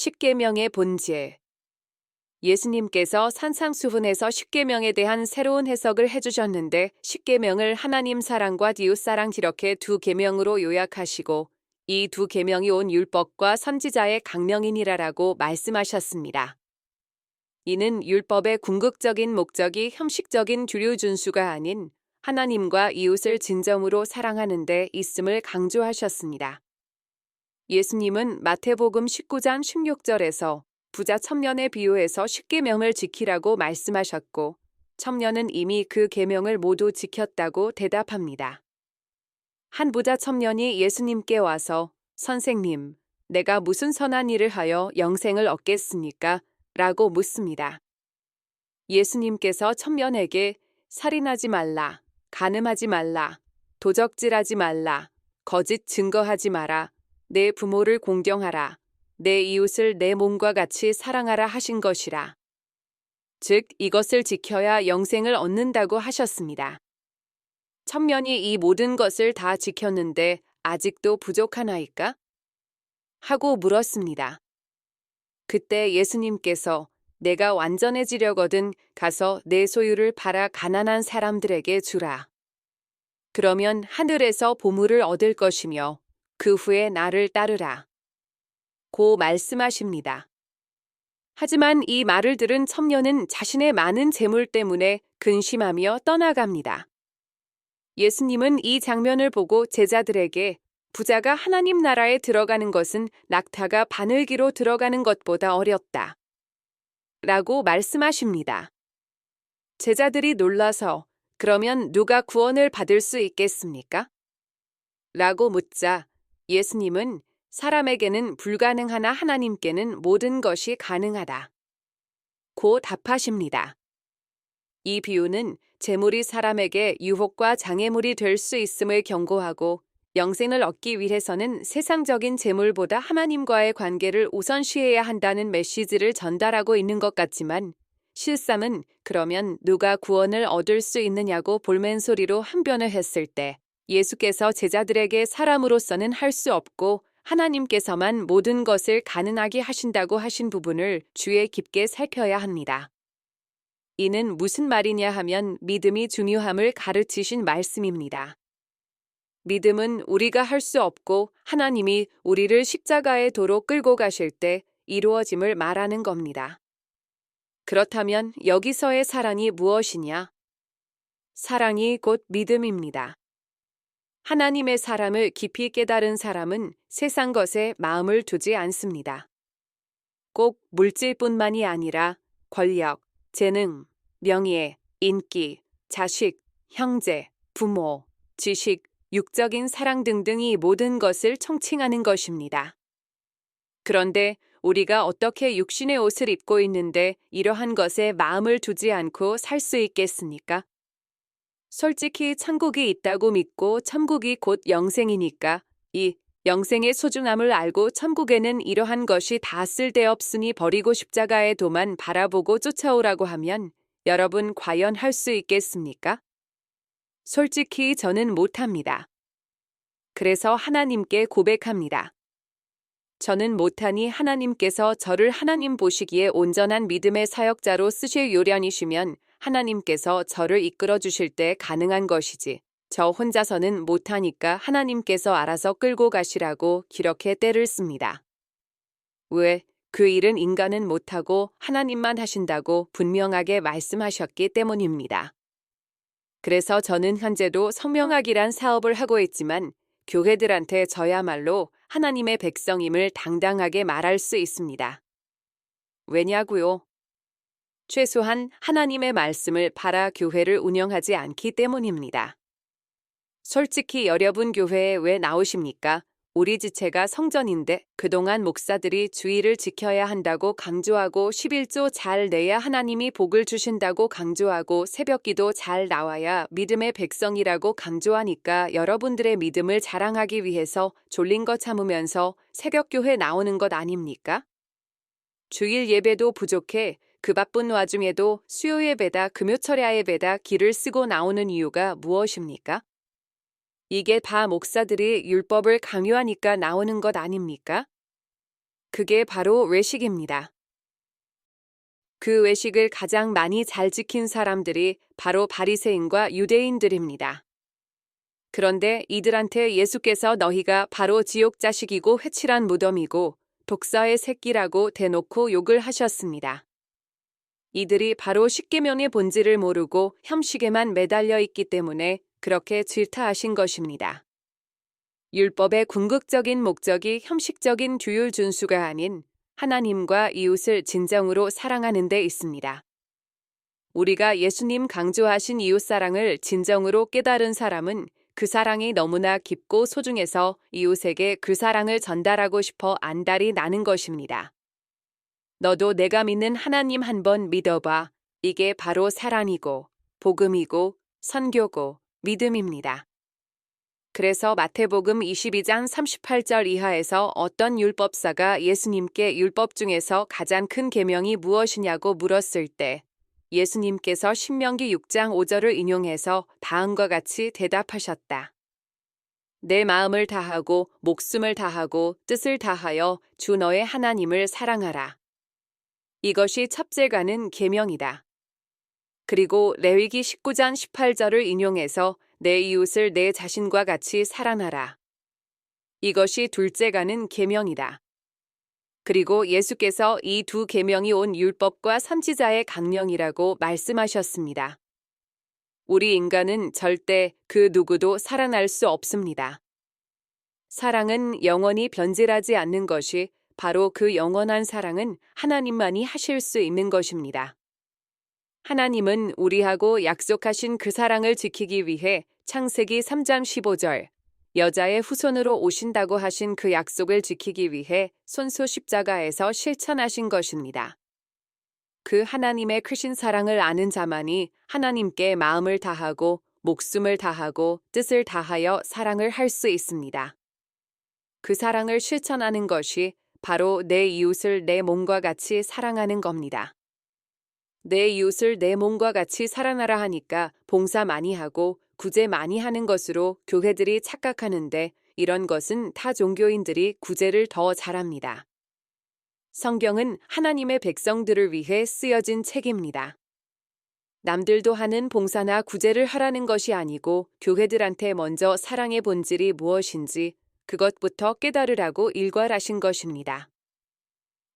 십계명의 본질. 예수님께서 산상수훈에서 십계명에 대한 새로운 해석을 해주셨는데 십계명을 하나님 사랑과 이웃 사랑 이렇게 두 계명으로 요약하시고 이 두 계명이 온 율법과 선지자의 강령이니라라고 말씀하셨습니다. 이는 율법의 궁극적인 목적이 형식적인 규율 준수가 아닌 하나님과 이웃을 진정으로 사랑하는 데 있음을 강조하셨습니다. 예수님은 마태복음 19장 16절에서 부자 청년에 비유해서 십계명을 지키라고 말씀하셨고 청년은 이미 그 계명을 모두 지켰다고 대답합니다. 한 부자 청년이 예수님께 와서 선생님, 내가 무슨 선한 일을 하여 영생을 얻겠습니까? 라고 묻습니다. 예수님께서 청년에게 살인하지 말라, 간음하지 말라, 도적질하지 말라, 거짓 증거하지 마라, 내 부모를 공경하라, 내 이웃을 내 몸과 같이 사랑하라 하신 것이라. 즉, 이것을 지켜야 영생을 얻는다고 하셨습니다. 청년이 이 모든 것을 다 지켰는데 아직도 부족하나이까? 하고 물었습니다. 그때 예수님께서 내가 완전해지려거든 가서 내 소유를 팔아 가난한 사람들에게 주라. 그러면 하늘에서 보물을 얻을 것이며 그 후에 나를 따르라. 고 말씀하십니다. 하지만 이 말을 들은 청년은 자신의 많은 재물 때문에 근심하며 떠나갑니다. 예수님은 이 장면을 보고 제자들에게 부자가 하나님 나라에 들어가는 것은 낙타가 바늘기로 들어가는 것보다 어렵다. 라고 말씀하십니다. 제자들이 놀라서 그러면 누가 구원을 받을 수 있겠습니까? 라고 묻자 예수님은 사람에게는 불가능하나 하나님께는 모든 것이 가능하다. 고 답하십니다. 이 비유는 재물이 사람에게 유혹과 장애물이 될 수 있음을 경고하고 영생을 얻기 위해서는 세상적인 재물보다 하나님과의 관계를 우선시해야 한다는 메시지를 전달하고 있는 것 같지만 실상은 그러면 누가 구원을 얻을 수 있느냐고 볼멘소리로 항변을 했을 때 예수께서 제자들에게 사람으로서는 할 수 없고 하나님께서만 모든 것을 가능하게 하신다고 하신 부분을 주의 깊게 살펴야 합니다. 이는 무슨 말이냐 하면 믿음이 중요함을 가르치신 말씀입니다. 믿음은 우리가 할 수 없고 하나님이 우리를 십자가의 도로 끌고 가실 때 이루어짐을 말하는 겁니다. 그렇다면 여기서의 사랑이 무엇이냐? 사랑이 곧 믿음입니다. 하나님의 사랑을 깊이 깨달은 사람은 세상 것에 마음을 두지 않습니다. 꼭 물질뿐만이 아니라 권력, 재능, 명예, 인기, 자식, 형제, 부모, 지식, 육적인 사랑 등등이 모든 것을 총칭하는 것입니다. 그런데 우리가 어떻게 육신의 옷을 입고 있는데 이러한 것에 마음을 두지 않고 살 수 있겠습니까? 솔직히 천국이 있다고 믿고 천국이 곧 영생이니까 이 영생의 소중함을 알고 천국에는 이러한 것이 다 쓸데없으니 버리고 십자가의 도만 바라보고 쫓아오라고 하면 여러분 과연 할 수 있겠습니까? 솔직히 저는 못합니다. 그래서 하나님께 고백합니다. 저는 못하니 하나님께서 저를 하나님 보시기에 온전한 믿음의 사역자로 쓰실 요량이시면 하나님께서 저를 이끌어 주실 때 가능한 것이지. 저 혼자서는 못하니까 하나님께서 알아서 끌고 가시라고 기렇게 때를 씁니다. 왜? 그 일은 인간은 못하고 하나님만 하신다고 분명하게 말씀하셨기 때문입니다. 그래서 저는 현재도 성명학이란 사업을 하고 있지만 교회들한테 저야말로 하나님의 백성임을 당당하게 말할 수 있습니다. 왜냐고요? 최소한 하나님의 말씀을 팔아 교회를 운영하지 않기 때문입니다. 솔직히 여러분 교회에 왜 나오십니까? 우리 지체가 성전인데 그동안 목사들이 주의를 지켜야 한다고 강조하고 11조 잘 내야 하나님이 복을 주신다고 강조하고 새벽기도 잘 나와야 믿음의 백성이라고 강조하니까 여러분들의 믿음을 자랑하기 위해서 졸린 거 참으면서 새벽교회 나오는 것 아닙니까? 주일 예배도 부족해 그 바쁜 와중에도 수요 예배다 금요철야 예배다 길을 쓰고 나오는 이유가 무엇입니까? 이게 다 목사들이 율법을 강요하니까 나오는 것 아닙니까? 그게 바로 외식입니다. 그 외식을 가장 많이 잘 지킨 사람들이 바로 바리새인과 유대인들입니다. 그런데 이들한테 예수께서 너희가 바로 지옥 자식이고 회칠한 무덤이고 독사의 새끼라고 대놓고 욕을 하셨습니다. 이들이 바로 십계명의 본질을 모르고 형식에만 매달려 있기 때문에 그렇게 질타하신 것입니다. 율법의 궁극적인 목적이 형식적인 규율 준수가 아닌 하나님과 이웃을 진정으로 사랑하는 데 있습니다. 우리가 예수님 강조하신 이웃사랑을 진정으로 깨달은 사람은 그 사랑이 너무나 깊고 소중해서 이웃에게 그 사랑을 전달하고 싶어 안달이 나는 것입니다. 너도 내가 믿는 하나님 한번 믿어봐. 이게 바로 사랑이고 복음이고 선교고 믿음입니다. 그래서 마태복음 22장 38절 이하에서 어떤 율법사가 예수님께 율법 중에서 가장 큰 계명이 무엇이냐고 물었을 때 예수님께서 신명기 6장 5절을 인용해서 다음과 같이 대답하셨다. 내 마음을 다하고 목숨을 다하고 뜻을 다하여 주 너의 하나님을 사랑하라. 이것이 첫째가는 계명이다. 그리고 레위기 19장 18절을 인용해서 내 이웃을 내 자신과 같이 사랑하라. 이것이 둘째가는 계명이다. 그리고 예수께서 이 두 계명이 온 율법과 선지자의 강령이라고 말씀하셨습니다. 우리 인간은 절대 그 누구도 살아날 수 없습니다. 사랑은 영원히 변질하지 않는 것이 바로 그 영원한 사랑은 하나님만이 하실 수 있는 것입니다. 하나님은 우리하고 약속하신 그 사랑을 지키기 위해 창세기 3장 15절 여자의 후손으로 오신다고 하신 그 약속을 지키기 위해 손수 십자가에서 실천하신 것입니다. 그 하나님의 크신 사랑을 아는 자만이 하나님께 마음을 다하고 목숨을 다하고 뜻을 다하여 사랑을 할 수 있습니다. 그 사랑을 실천하는 것이 바로 내 이웃을 내 몸과 같이 사랑하는 겁니다. 내 이웃을 내 몸과 같이 사랑하라 하니까 봉사 많이 하고 구제 많이 하는 것으로 교회들이 착각하는데 이런 것은 타 종교인들이 구제를 더 잘합니다. 성경은 하나님의 백성들을 위해 쓰여진 책입니다. 남들도 하는 봉사나 구제를 하라는 것이 아니고 교회들한테 먼저 사랑의 본질이 무엇인지 그것부터 깨달으라고 일괄하신 것입니다.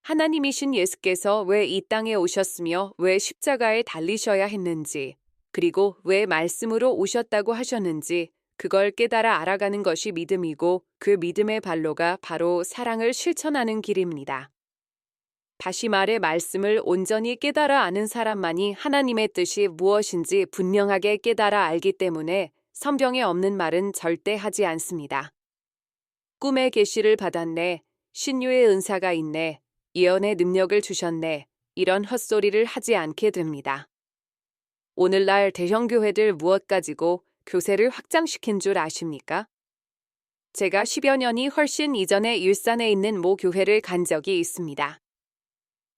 하나님이신 예수께서 왜 이 땅에 오셨으며 왜 십자가에 달리셔야 했는지, 그리고 왜 말씀으로 오셨다고 하셨는지 그걸 깨달아 알아가는 것이 믿음이고 그 믿음의 발로가 바로 사랑을 실천하는 길입니다. 다시 말해 말씀을 온전히 깨달아 아는 사람만이 하나님의 뜻이 무엇인지 분명하게 깨달아 알기 때문에 성경에 없는 말은 절대 하지 않습니다. 꿈의 계시를 받았네. 신유의 은사가 있네. 예언의 능력을 주셨네. 이런 헛소리를 하지 않게 됩니다. 오늘날 대형교회들 무엇 가지고 교세를 확장시킨 줄 아십니까? 제가 10여 년이 훨씬 이전에 일산에 있는 모 교회를 간 적이 있습니다.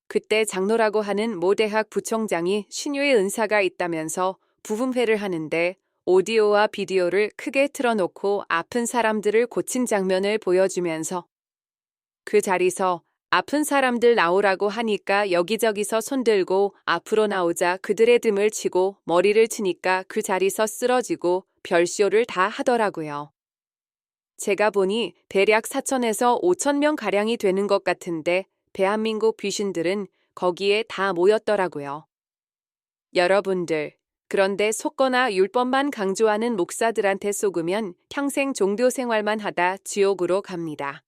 그때 장로라고 하는 모 대학 부총장이 신유의 은사가 있다면서 부흥회를 하는데 오디오와 비디오를 크게 틀어놓고 아픈 사람들을 고친 장면을 보여주면서 그 자리서 아픈 사람들 나오라고 하니까 여기저기서 손들고 앞으로 나오자 그들의 등을 치고 머리를 치니까 그 자리서 쓰러지고 별쇼를 다 하더라고요. 제가 보니 대략 4천에서 5천 명 가량이 되는 것 같은데 대한민국 귀신들은 거기에 다 모였더라고요. 여러분들, 그런데 속거나 율법만 강조하는 목사들한테 속으면 평생 종교 생활만 하다 지옥으로 갑니다.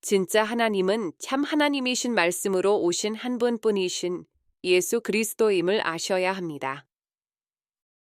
진짜 하나님은 참 하나님이신 말씀으로 오신 한 분뿐이신 예수 그리스도임을 아셔야 합니다.